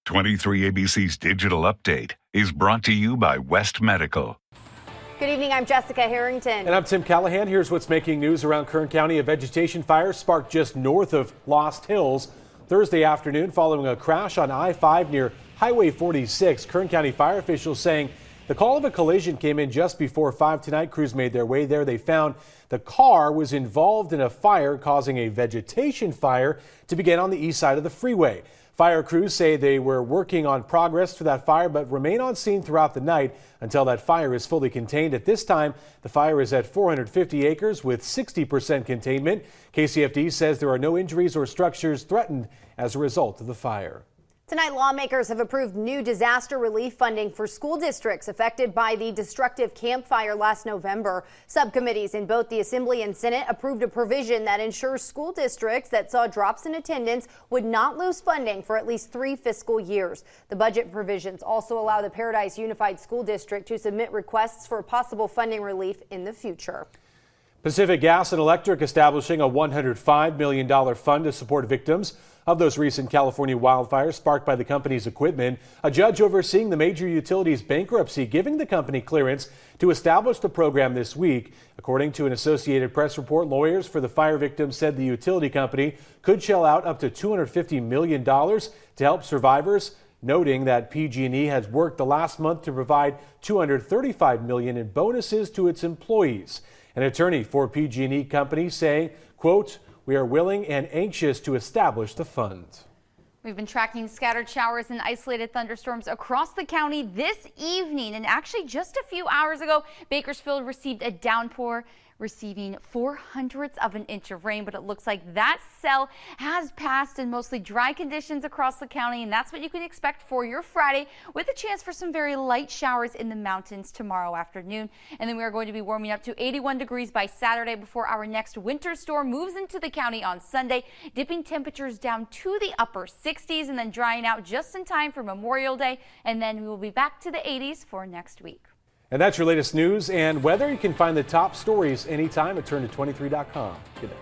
23 ABC's Digital Update is brought to you by West Medical. Good evening, I'm Jessica Harrington. And I'm Tim Callahan. Here's what's making news around Kern County. A vegetation fire sparked just north of Lost Hills Thursday afternoon following a crash on I-5 near Highway 46. Kern County fire officials saying the call of a collision came in just before 5 tonight. Crews made their way there. They found the car was involved in a fire, causing a vegetation fire to begin on the east side of the freeway. Fire crews say they were working on progress for that fire, but remain on scene throughout the night until that fire is fully contained. At this time, the fire is at 450 acres with 60% containment. KCFD says there are no injuries or structures threatened as a result of the fire. Tonight, lawmakers have approved new disaster relief funding for school districts affected by the destructive Camp Fire last November. Subcommittees in both the Assembly and Senate approved a provision that ensures school districts that saw drops in attendance would not lose funding for at least 3 fiscal years. The budget provisions also allow the Paradise Unified School District to submit requests for possible funding relief in the future. Pacific Gas and Electric establishing a $105 million fund to support victims of those recent California wildfires sparked by the company's equipment. A judge overseeing the major utilities bankruptcy giving the company clearance to establish the program this week. According to an Associated Press report, lawyers for the fire victims said the utility company could shell out up to $250 million to help survivors, noting that PG&E has worked the last month to provide $235 million in bonuses to its employees. An attorney for PG&E company saying, quote, "We are willing and anxious to establish the fund." We've been tracking scattered showers and isolated thunderstorms across the county this evening. And actually just a few hours ago, Bakersfield received a downpour, receiving 0.04 of an inch of rain. But it looks like that cell has passed in mostly dry conditions across the county. And that's what you can expect for your Friday, with a chance for some very light showers in the mountains tomorrow afternoon. And then we are going to be warming up to 81 degrees by Saturday before our next winter storm moves into the county on Sunday, dipping temperatures down to the upper 60s and then drying out just in time for Memorial Day. And then we will be back to the 80s for next week. And that's your latest news and weather. You can find the top stories anytime at turn23.com. Good night.